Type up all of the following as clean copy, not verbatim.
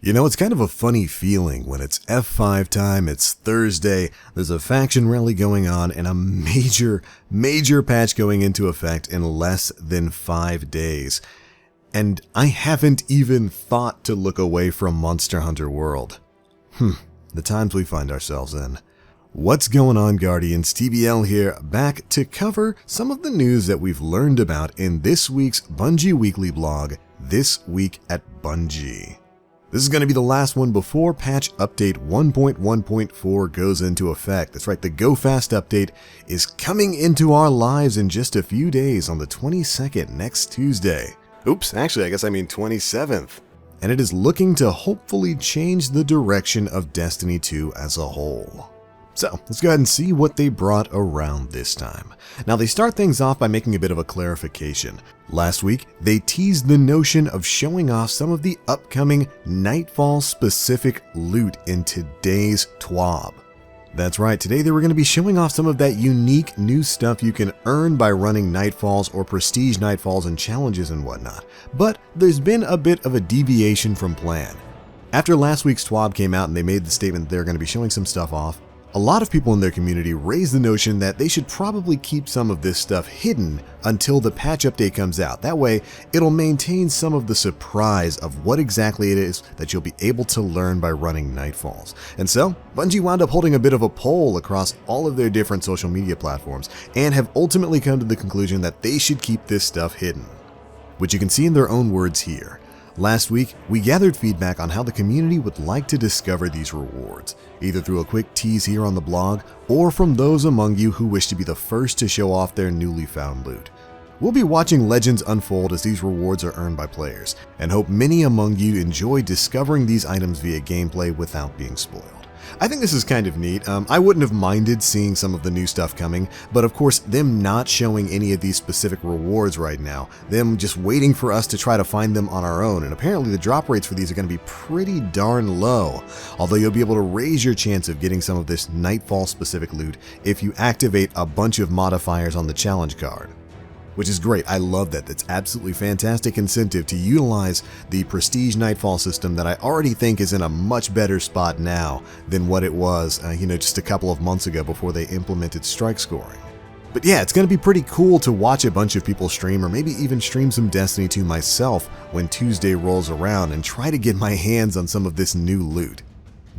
You know, it's kind of a funny feeling when it's F5 time, it's Thursday, there's a faction rally going on, and a major patch going into effect in less than 5 days. And I haven't even thought to look away from Monster Hunter World. The times we find ourselves in. What's going on, Guardians? TBL here, back to cover some of the news that we've learned about in this week's Bungie Weekly blog, This Week at Bungie. This is going to be the last one before patch update 1.1.4 goes into effect. That's right, the Go Fast update is coming into our lives in just a few days on the 22nd, next Tuesday. Oops, actually, I guess I mean 27th. And it is looking to hopefully change the direction of Destiny 2 as a whole. So, let's go ahead and see what they brought around this time. Now, they start things off by making a bit of a clarification. Last week, they teased the notion of showing off some of the upcoming Nightfall Specific loot in today's TWAB. That's right, today they were going to be showing off some of that unique new stuff you can earn by running Nightfalls or Prestige Nightfalls and challenges and whatnot. But there's been a bit of a deviation from plan. After last week's TWAB came out and they made the statement that they're going to be showing some stuff off, a lot of people in their community raised the notion that they should probably keep some of this stuff hidden until the patch update comes out. That way, it'll maintain some of the surprise of what exactly it is that you'll be able to learn by running Nightfalls. And so, Bungie wound up holding a bit of a poll across all of their different social media platforms and have ultimately come to the conclusion that they should keep this stuff hidden. Which you can see in their own words here. Last week, we gathered feedback on how the community would like to discover these rewards, either through a quick tease here on the blog, or from those among you who wish to be the first to show off their newly found loot. We'll be watching legends unfold as these rewards are earned by players, and hope many among you enjoy discovering these items via gameplay without being spoiled. I think this is kind of neat. I wouldn't have minded seeing some of the new stuff coming, but of course them not showing any of these specific rewards right now, them just waiting for us to try to find them on our own, and apparently the drop rates for these are going to be pretty darn low, although you'll be able to raise your chance of getting some of this Nightfall specific loot if you activate a bunch of modifiers on the challenge card. Which is great. I love that. That's absolutely fantastic incentive to utilize the Prestige Nightfall system that I already think is in a much better spot now than what it was, just a couple of months ago before they implemented strike scoring. But yeah, it's going to be pretty cool to watch a bunch of people stream, or maybe even stream some Destiny 2 myself when Tuesday rolls around and try to get my hands on some of this new loot.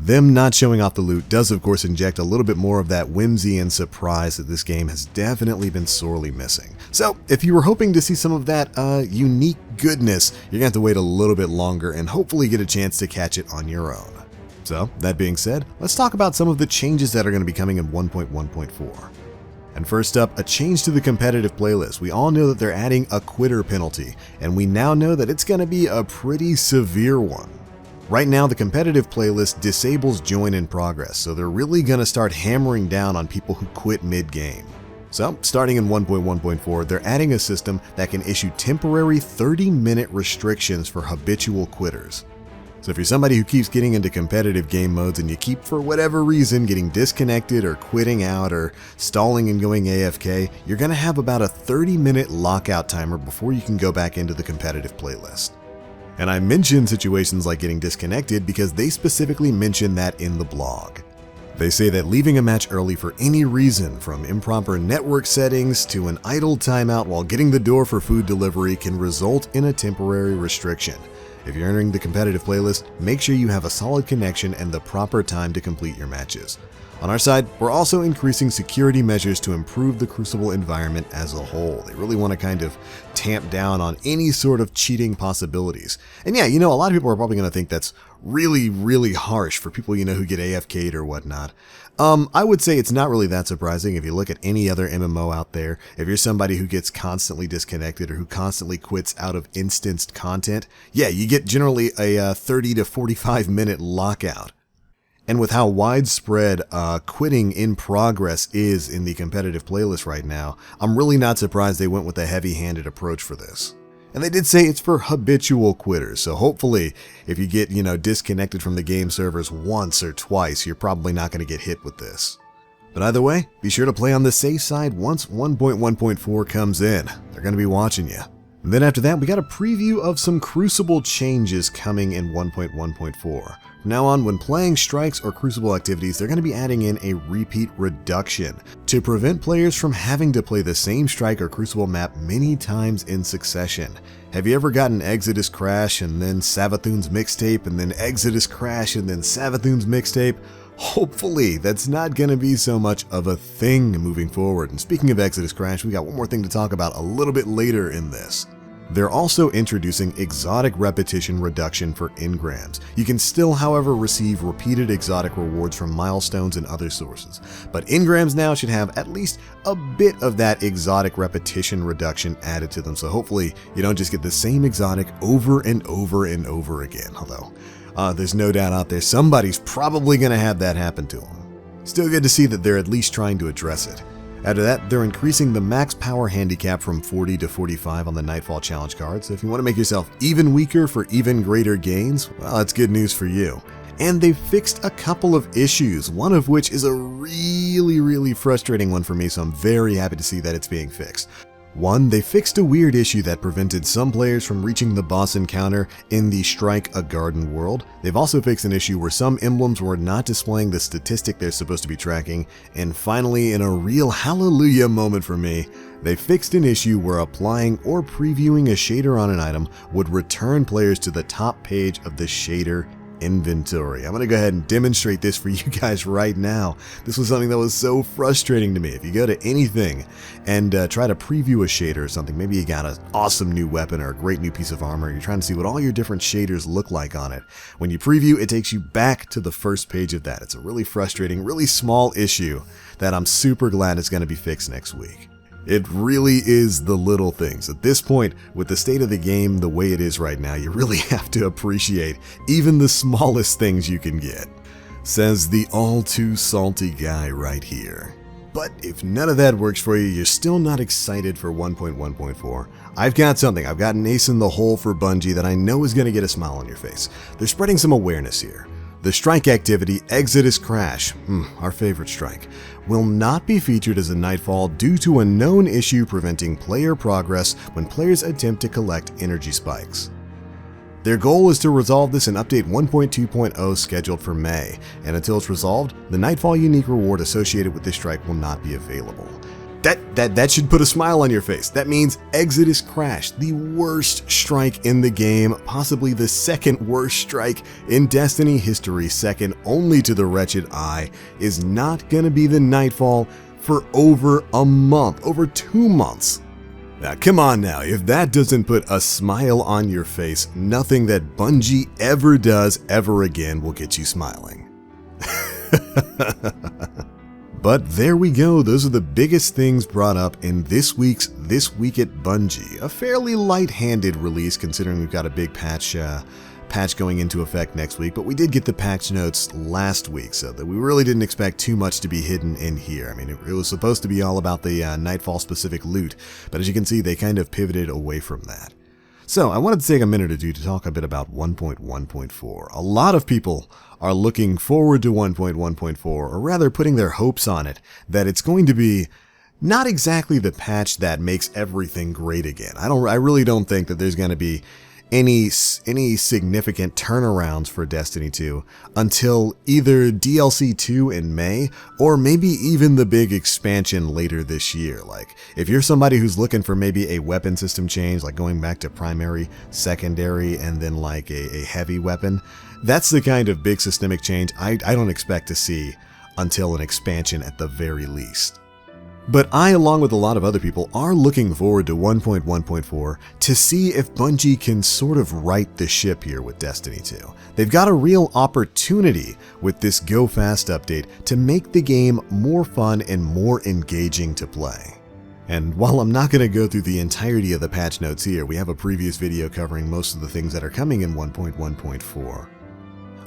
Them not showing off the loot does of course inject a little bit more of that whimsy and surprise that this game has definitely been sorely missing. So if you were hoping to see some of that unique goodness, you're going to have to wait a little bit longer and hopefully get a chance to catch it on your own. So that being said, let's talk about some of the changes that are going to be coming in 1.1.4. And first up, a change to the competitive playlist. We all know that they're adding a quitter penalty, and we now know that it's going to be a pretty severe one. Right now, the competitive playlist disables join in progress, so they're really going to start hammering down on people who quit mid-game. So, starting in 1.1.4, they're adding a system that can issue temporary 30-minute restrictions for habitual quitters. So if you're somebody who keeps getting into competitive game modes and you keep, for whatever reason, getting disconnected or quitting out or stalling and going AFK, you're going to have about a 30-minute lockout timer before you can go back into the competitive playlist. And I mention situations like getting disconnected because they specifically mention that in the blog. They say that leaving a match early for any reason, from improper network settings to an idle timeout while getting the door for food delivery, can result in a temporary restriction. If you're entering the competitive playlist, make sure you have a solid connection and the proper time to complete your matches. On our side, we're also increasing security measures to improve the Crucible environment as a whole. They really want to kind of tamp down on any sort of cheating possibilities. And yeah, a lot of people are probably going to think that's really harsh for people, who get AFK'd or whatnot. I would say it's not really that surprising if you look at any other MMO out there. If you're somebody who gets constantly disconnected or who constantly quits out of instanced content, yeah, you get generally a 30 to 45 minute lockout. And with how widespread quitting in progress is in the competitive playlist right now, I'm really not surprised they went with a heavy-handed approach for this. And they did say it's for habitual quitters, so hopefully if you get, disconnected from the game servers once or twice, you're probably not going to get hit with this. But either way, be sure to play on the safe side once 1.1.4 comes in. They're going to be watching you. And then after that, we got a preview of some Crucible changes coming in 1.1.4. From now on, when playing strikes or Crucible activities, they're going to be adding in a repeat reduction to prevent players from having to play the same strike or Crucible map many times in succession. Have you ever gotten Exodus Crash and then Savathun's Mixtape and then Exodus Crash and then Savathun's Mixtape? Hopefully, that's not going to be so much of a thing moving forward. And speaking of Exodus Crash, we got one more thing to talk about a little bit later in this. They're also introducing exotic repetition reduction for engrams. You can still, however, receive repeated exotic rewards from milestones and other sources, but engrams now should have at least a bit of that exotic repetition reduction added to them, so hopefully you don't just get the same exotic over and over and over again, although there's no doubt out there somebody's probably going to have that happen to them. Still good to see that they're at least trying to address it. After that, they're increasing the max power handicap from 40 to 45 on the Nightfall challenge card, so if you want to make yourself even weaker for even greater gains, well, that's good news for you. And they've fixed a couple of issues, one of which is a really frustrating one for me, so I'm very happy to see that it's being fixed. One, they fixed a weird issue that prevented some players from reaching the boss encounter in the Strike a Garden world. They've also fixed an issue where some emblems were not displaying the statistic they're supposed to be tracking. And finally, in a real hallelujah moment for me, they fixed an issue where applying or previewing a shader on an item would return players to the top page of the shader inventory. I'm going to go ahead and demonstrate this for you guys right now. This was something that was so frustrating to me. If you go to anything and try to preview a shader or something, maybe you got an awesome new weapon or a great new piece of armor, you're trying to see what all your different shaders look like on it. When you preview, it takes you back to the first page of that. It's a really frustrating, really small issue that I'm super glad is going to be fixed next week. It really is the little things. At this point, with the state of the game the way it is right now, you really have to appreciate even the smallest things you can get. Says the all too salty guy right here. But if none of that works for you, you're still not excited for 1.1.4. I've got something. I've got an ace in the hole for Bungie that I know is going to get a smile on your face. They're spreading some awareness here. The strike activity, Exodus Crash, our favorite strike, will not be featured as a Nightfall due to a known issue preventing player progress when players attempt to collect energy spikes. Their goal is to resolve this in update 1.2.0 scheduled for May, and until it's resolved, the Nightfall unique reward associated with this strike will not be available. That should put a smile on your face. That means Exodus Crash, the worst strike in the game, possibly the second worst strike in Destiny history, second only to the Wretched Eye, is not going to be the Nightfall for over a month, over 2 months. Now come on now, if that doesn't put a smile on your face, nothing that Bungie ever does ever again will get you smiling. But there we go, those are the biggest things brought up in this week's This Week at Bungie. A fairly light-handed release considering we've got a big patch going into effect next week, but we did get the patch notes last week, so that we really didn't expect too much to be hidden in here. I mean, it was supposed to be all about the Nightfall specific loot, but as you can see, they kind of pivoted away from that. So I wanted to take a minute or two to talk a bit about 1.1.4. A lot of people are looking forward to 1.1.4, or rather putting their hopes on it, that it's going to be not exactly the patch that makes everything great again. I really don't think that there's going to be any significant turnarounds for Destiny 2 until either DLC 2 in May or maybe even the big expansion later this year. Like, if you're somebody who's looking for maybe a weapon system change, like going back to primary, secondary, and then like a heavy weapon, that's the kind of big systemic change I don't expect to see until an expansion at the very least. But I, along with a lot of other people, are looking forward to 1.1.4 to see if Bungie can sort of right the ship here with Destiny 2. They've got a real opportunity with this Go Fast update to make the game more fun and more engaging to play. And while I'm not going to go through the entirety of the patch notes here, we have a previous video covering most of the things that are coming in 1.1.4.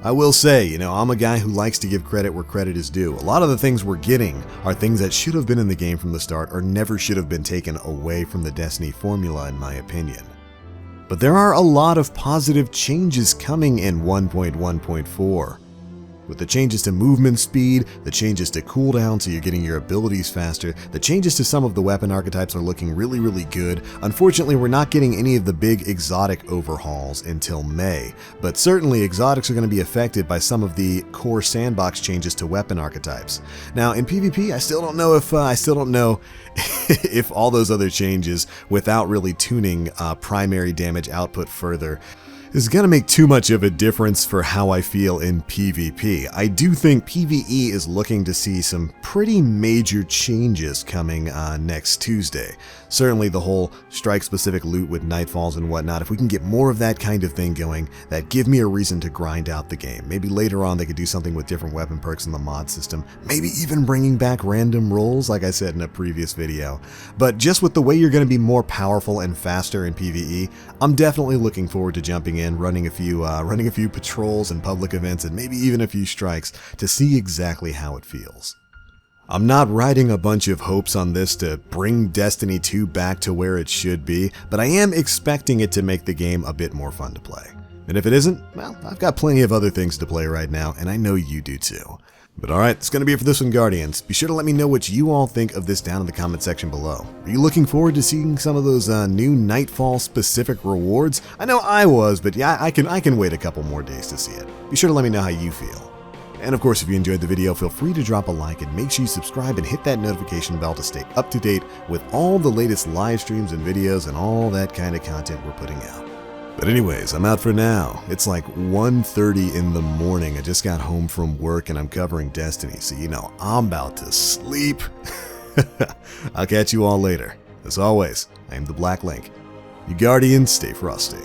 I will say, I'm a guy who likes to give credit where credit is due. A lot of the things we're getting are things that should have been in the game from the start or never should have been taken away from the Destiny formula, in my opinion. But there are a lot of positive changes coming in 1.1.4. With the changes to movement speed, the changes to cooldown so you're getting your abilities faster, the changes to some of the weapon archetypes are looking really good. Unfortunately, we're not getting any of the big exotic overhauls until May, but certainly exotics are going to be affected by some of the core sandbox changes to weapon archetypes. Now in PvP, I still don't know if all those other changes, without really tuning primary damage output further, is going to make too much of a difference for how I feel in PvP. I do think PvE is looking to see some pretty major changes coming next Tuesday. Certainly the whole strike-specific loot with Nightfalls and whatnot, if we can get more of that kind of thing going, that give me a reason to grind out the game. Maybe later on they could do something with different weapon perks in the mod system, maybe even bringing back random rolls like I said in a previous video. But just with the way you're going to be more powerful and faster in PvE, I'm definitely looking forward to jumping in, running a few patrols and public events and maybe even a few strikes to see exactly how it feels. I'm not riding a bunch of hopes on this to bring Destiny 2 back to where it should be, but I am expecting it to make the game a bit more fun to play. And if it isn't, well, I've got plenty of other things to play right now, and I know you do too. But alright, that's going to be it for this one, Guardians. Be sure to let me know what you all think of this down in the comment section below. Are you looking forward to seeing some of those new Nightfall Specific Rewards? I know I was, but yeah, I can wait a couple more days to see it. Be sure to let me know how you feel. And of course, if you enjoyed the video, feel free to drop a like and make sure you subscribe and hit that notification bell to stay up to date with all the latest live streams and videos and all that kind of content we're putting out. But anyways, I'm out for now. It's like 1:30 in the morning. I just got home from work and I'm covering Destiny, so you know I'm about to sleep. I'll catch you all later. As always, I am TheBlackLink. You Guardians, stay frosty.